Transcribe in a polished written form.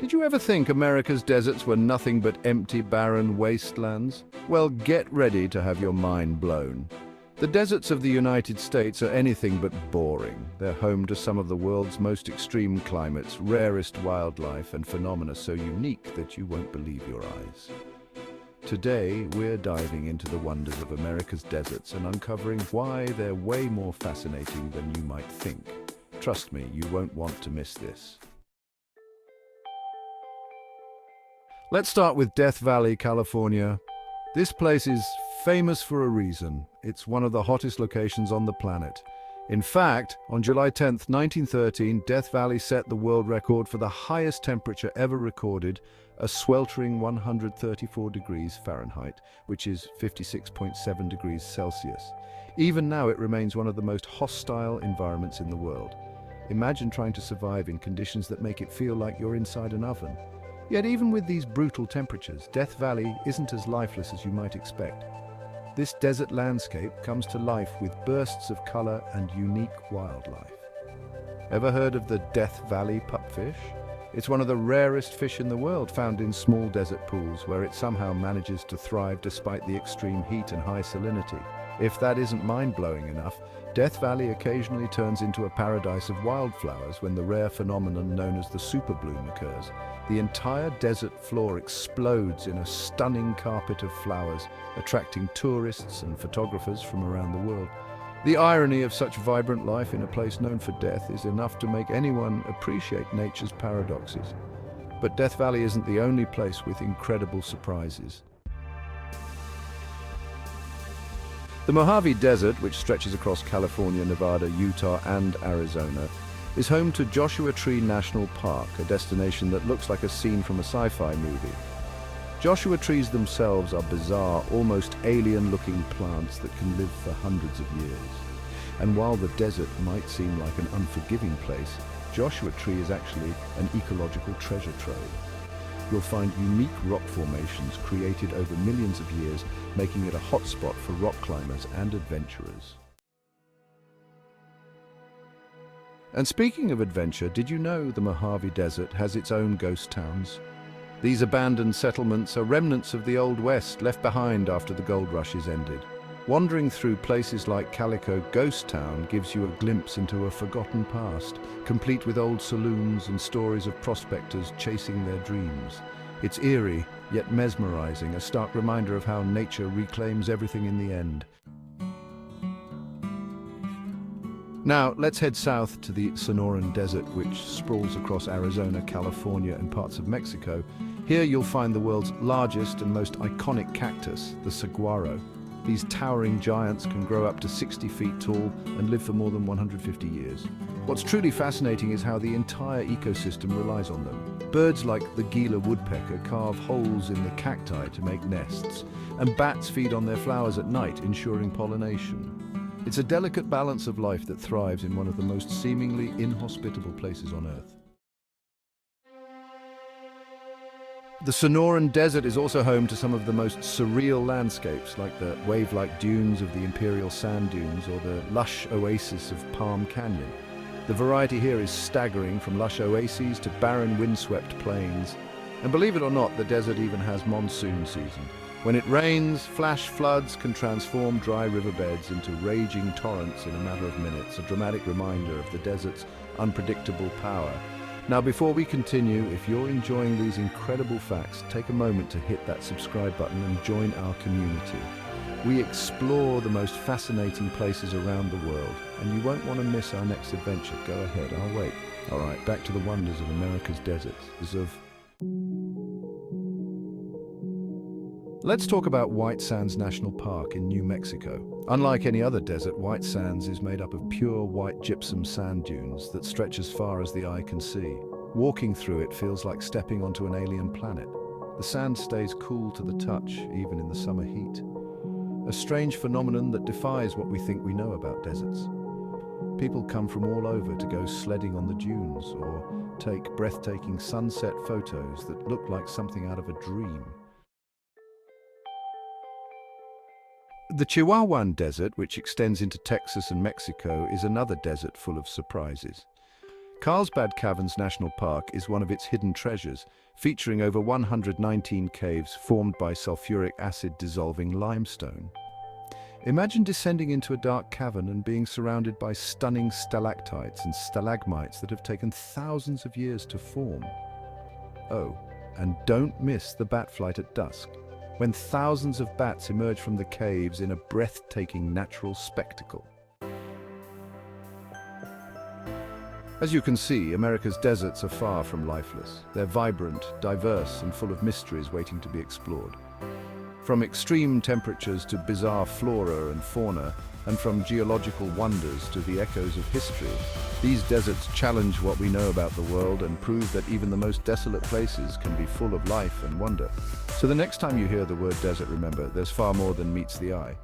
Did you ever think America's deserts were nothing but empty, barren wastelands? Well, get ready to have your mind blown. The deserts of the United States are anything but boring. They're home to some of the world's most extreme climates, rarest wildlife, and phenomena so unique that you won't believe your eyes. Today, we're diving into the wonders of America's deserts and uncovering why they're way more fascinating than you might think. Trust me, you won't want to miss this. Let's start with Death Valley, California. This place is famous for a reason. It's one of the hottest locations on the planet. In fact, on July 10th, 1913, Death Valley set the world record for the highest temperature ever recorded, a sweltering 134 degrees Fahrenheit, which is 56.7 degrees Celsius. Even now, it remains one of the most hostile environments in the world. Imagine trying to survive in conditions that make it feel like you're inside an oven. Yet even with these brutal temperatures, Death Valley isn't as lifeless as you might expect. This desert landscape comes to life with bursts of color and unique wildlife. Ever heard of the Death Valley pupfish? It's one of the rarest fish in the world, found in small desert pools where it somehow manages to thrive despite the extreme heat and high salinity. If that isn't mind-blowing enough, Death Valley occasionally turns into a paradise of wildflowers when the rare phenomenon known as the superbloom occurs. The entire desert floor explodes in a stunning carpet of flowers, attracting tourists and photographers from around the world. The irony of such vibrant life in a place known for death is enough to make anyone appreciate nature's paradoxes. But Death Valley isn't the only place with incredible surprises. The Mojave Desert, which stretches across California, Nevada, Utah, and Arizona, is home to Joshua Tree National Park, a destination that looks like a scene from a sci-fi movie. Joshua trees themselves are bizarre, almost alien-looking plants that can live for hundreds of years. And while the desert might seem like an unforgiving place, Joshua Tree is actually an ecological treasure trove. You'll find unique rock formations created over millions of years, making it a hotspot for rock climbers and adventurers. And speaking of adventure, did you know the Mojave Desert has its own ghost towns? These abandoned settlements are remnants of the Old West left behind after the gold rushes ended. Wandering through places like Calico Ghost Town gives you a glimpse into a forgotten past, complete with old saloons and stories of prospectors chasing their dreams. It's eerie, yet mesmerizing, a stark reminder of how nature reclaims everything in the end. Now, let's head south to the Sonoran Desert, which sprawls across Arizona, California, and parts of Mexico. Here you'll find the world's largest and most iconic cactus, the saguaro. These towering giants can grow up to 60 feet tall and live for more than 150 years. What's truly fascinating is how the entire ecosystem relies on them. Birds like the Gila woodpecker carve holes in the cacti to make nests, and bats feed on their flowers at night, ensuring pollination. It's a delicate balance of life that thrives in one of the most seemingly inhospitable places on Earth. The Sonoran Desert is also home to some of the most surreal landscapes, like the wave-like dunes of the Imperial Sand Dunes or the lush oasis of Palm Canyon. The variety here is staggering, from lush oases to barren, windswept plains. And believe it or not, the desert even has monsoon season. When it rains, flash floods can transform dry riverbeds into raging torrents in a matter of minutes, a dramatic reminder of the desert's unpredictable power. Now, before we continue, if you're enjoying these incredible facts, take a moment to hit that subscribe button and join our community. We explore the most fascinating places around the world, and you won't want to miss our next adventure. Go ahead, I'll wait. All right, back to the wonders of America's deserts. Let's talk about White Sands National Park in New Mexico. Unlike any other desert, White Sands is made up of pure white gypsum sand dunes that stretch as far as the eye can see. Walking through it feels like stepping onto an alien planet. The sand stays cool to the touch, even in the summer heat. A strange phenomenon that defies what we think we know about deserts. People come from all over to go sledding on the dunes or take breathtaking sunset photos that look like something out of a dream. The Chihuahuan Desert, which extends into Texas and Mexico, is another desert full of surprises. Carlsbad Caverns National Park is one of its hidden treasures, featuring over 119 caves formed by sulfuric acid dissolving limestone. Imagine descending into a dark cavern and being surrounded by stunning stalactites and stalagmites that have taken thousands of years to form. Oh, and don't miss the bat flight at dusk, when thousands of bats emerge from the caves in a breathtaking natural spectacle. As you can see, America's deserts are far from lifeless. They're vibrant, diverse, and full of mysteries waiting to be explored. From extreme temperatures to bizarre flora and fauna, and from geological wonders to the echoes of history, these deserts challenge what we know about the world and prove that even the most desolate places can be full of life and wonder. So the next time you hear the word desert, remember, there's far more than meets the eye.